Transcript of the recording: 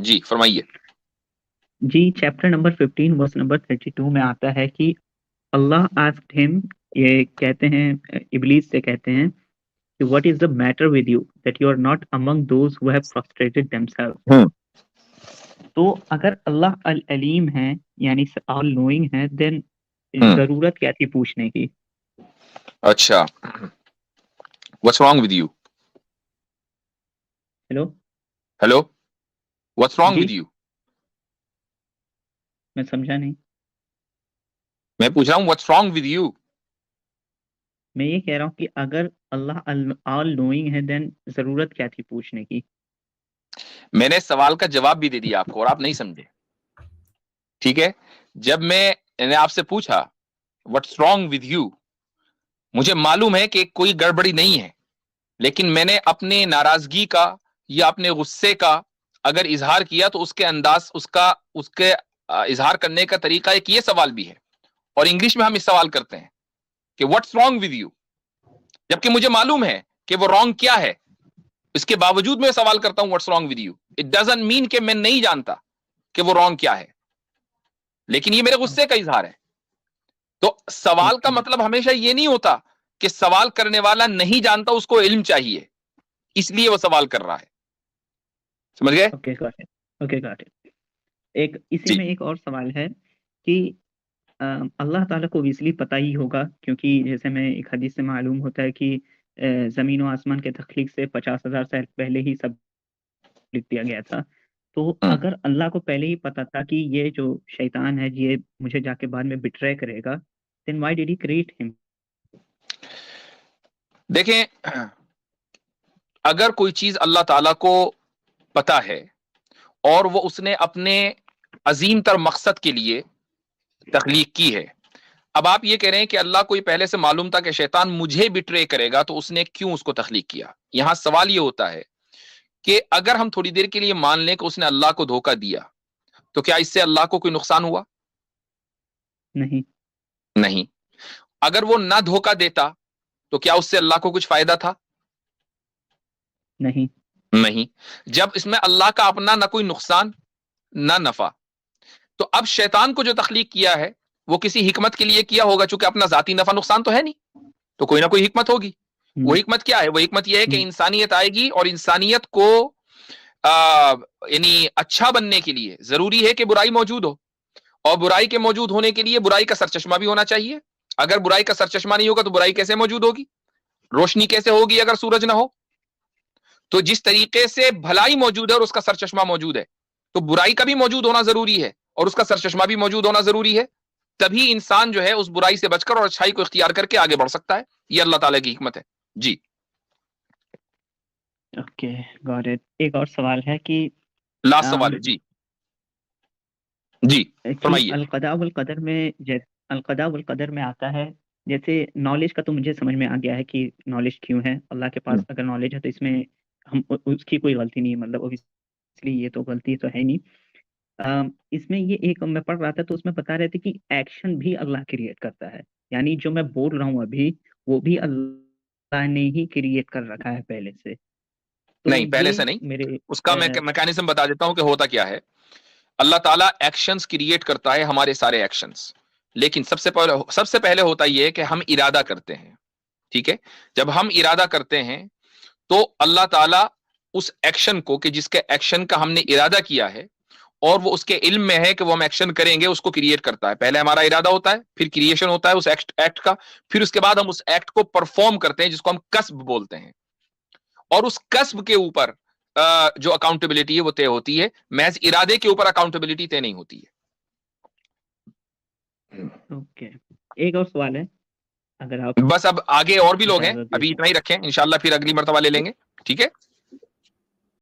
جی فرمائیے. جی chapter number 15 verse number 32 میں آتا ہے کہ اللہ asked him، یہ کہتے ہیں ابلیس سے کہتے ہیں کہ what is the matter with you that you are not among those who have prostrated themselves۔ ہوں تو اگر اللہ العلیم ہے یعنی all knowing ہے then ہوں ضرورت کیا تھی پوچھنے کی؟ اچھا what's wrong with you. Hello hello what's wrong جی with you. میں سمجھا نہیں. میں پوچھ رہا ہوں what's wrong with you. میں یہ کہہ رہا ہوں کہ اگر اللہ all knowing ہے then ضرورت کیا تھی پوچھنے کی؟ میں نے سوال کا جواب بھی دے دیا آپ کو اور آپ نہیں سمجھے. ٹھیک ہے, جب میں نے آپ سے پوچھا what's wrong with you, مجھے معلوم ہے کہ کوئی گڑبڑی نہیں ہے, لیکن میں نے اپنے ناراضگی کا یا اپنے غصے کا اگر اظہار کیا تو اس کے انداز اس کے اظہار کرنے کا طریقہ ایک یہ سوال بھی ہے, اور انگلش میں ہم اس سوال کرتے ہیں کہ what's wrong with you, جبکہ مجھے معلوم ہے کہ وہ رانگ کیا ہے, اس کے باوجود میں سوال کرتا ہوں what's wrong with you. It doesn't mean کہ میں نہیں جانتا کہ وہ رانگ کیا ہے, لیکن یہ میرے غصے کا اظہار ہے. تو سوال کا مطلب ہمیشہ یہ نہیں ہوتا کہ سوال کرنے والا نہیں جانتا, اس کو علم چاہیے اس لیے وہ سوال کر رہا ہے. سمجھ گئے؟ Okay got it. ایک اسی جی میں ایک اور سوال ہے کہ اللہ تعالیٰ کو اوبیسلی پتہ ہی ہوگا, کیونکہ جیسے میں ایک حدیث سے معلوم ہوتا ہے کہ زمین و آسمان کے تخلیق سے 50,000 سال پہلے ہی سب لکھ دیا گیا تھا. تو اگر اللہ کو پہلے ہی پتا تھا کہ یہ جو شیطان ہے یہ مجھے جا کے بعد میں بٹرے کرے گا, then why did he create him؟ دیکھیں, اگر کوئی چیز اللہ تعالیٰ کو پتا ہے اور وہ اس نے اپنے عظیم تر مقصد کے لیے تخلیق کی ہے, اب آپ یہ کہہ رہے ہیں کہ اللہ کو یہ پہلے سے معلوم تھا کہ شیطان مجھے بٹرے کرے گا, تو اس نے کیوں اس کو تخلیق کیا؟ یہاں سوال یہ ہوتا ہے کہ اگر ہم تھوڑی دیر کے لیے مان لیں کہ اس نے اللہ کو دھوکہ دیا, تو کیا اس سے اللہ کو کوئی نقصان ہوا؟ نہیں. اگر وہ نہ دھوکہ دیتا تو کیا اس سے اللہ کو کچھ فائدہ تھا؟ نہیں. جب اس میں اللہ کا اپنا نہ کوئی نقصان نہ نفع, تو اب شیطان کو جو تخلیق کیا ہے وہ کسی حکمت کے لیے کیا ہوگا, چونکہ اپنا ذاتی نفع نقصان تو ہے نہیں, تو کوئی نہ کوئی حکمت ہوگی. وہ حکمت کیا ہے؟ وہ حکمت یہ ہے کہ انسانیت آئے گی, اور انسانیت کو یعنی اچھا بننے کے لیے ضروری ہے کہ برائی موجود ہو, اور برائی کے موجود ہونے کے لیے برائی کا سرچشمہ بھی ہونا چاہیے. اگر برائی کا سرچشمہ نہیں ہوگا تو برائی کیسے موجود ہوگی؟ روشنی کیسے ہوگی اگر سورج نہ ہو؟ تو جس طریقے سے بھلائی موجود ہے اور اس کا سرچشمہ موجود ہے, تو برائی کا بھی موجود ہونا ضروری ہے اور اس کا سرچشمہ بھی موجود ہونا ضروری ہے. تبھی انسان جو ہے اس برائی سے بچ کر اور اچھائی کو اختیار کر کے آگے بڑھ سکتا ہے. یہ اللہ تعالیٰ کی حکمت ہے. جی اوکے گاٹ اٹ. ایک اور سوال ہے کہ لاسٹ سوال ہے. جی جی فرمائیے. القضاء والقدر میں آتا ہے, جیسے نالج کا تو مجھے سمجھ میں آ گیا ہے کہ نالج کیوں ہے. اللہ کے پاس اگر نالج ہے تو اس میں ہم اس کی کوئی غلطی نہیں, مطلب obviously یہ تو غلطی تو ہے نہیں. اس میں یہ ایک میں پڑھ رہا تھا تو اس میں بتا رہے تھے کہ ایکشن بھی اللہ کریٹ کرتا ہے, یعنی جو میں بول رہا ہوں ابھی وہ بھی اللہ نے ہی کریٹ کر رکھا ہے پہلے سے. نہیں, پہلے سے نہیں. اس کا میں میکانزم بتا دیتا ہوں کہ ہوتا کیا ہے. اللہ تعالیٰ ایکشنز کریٹ کرتا ہے, ہمارے سارے ایکشنز, لیکن سب سے پہلے ہوتا یہ ہے کہ ہم ارادہ کرتے ہیں. ٹھیک ہے, جب ہم ارادہ کرتے ہیں تو اللہ تعالیٰ اس ایکشن کو, کہ جس کے ایکشن کا ہم نے ارادہ کیا ہے اور وہ اس کے علم میں ہے کہ وہ ہم ایکشن کریں گے, اس کو کریٹ کرتا ہے. پہلے ہمارا ارادہ ہوتا ہے, پھر کریشن ہوتا ہے اس ایکٹ کا, پھر اس کے بعد ہم اس ایکٹ کو پرفارم کرتے ہیں جس کو ہم کسب بولتے ہیں, اور اس کسب کے اوپر جو اکاؤنٹیبلٹی ہے وہ طے ہوتی ہے. محض ارادے کے اوپر اکاؤنٹیبلٹی طے نہیں ہوتی ہے. اوکے, ایک اور سوال ہے اگر آپ بس اب آگے اور بھی لوگ ہیں, اجازت دیں ابھی تو. اتنا ہی رکھیں, انشاءاللہ پھر اگلی مرتبہ لے لیں گے. ٹھیک ہے.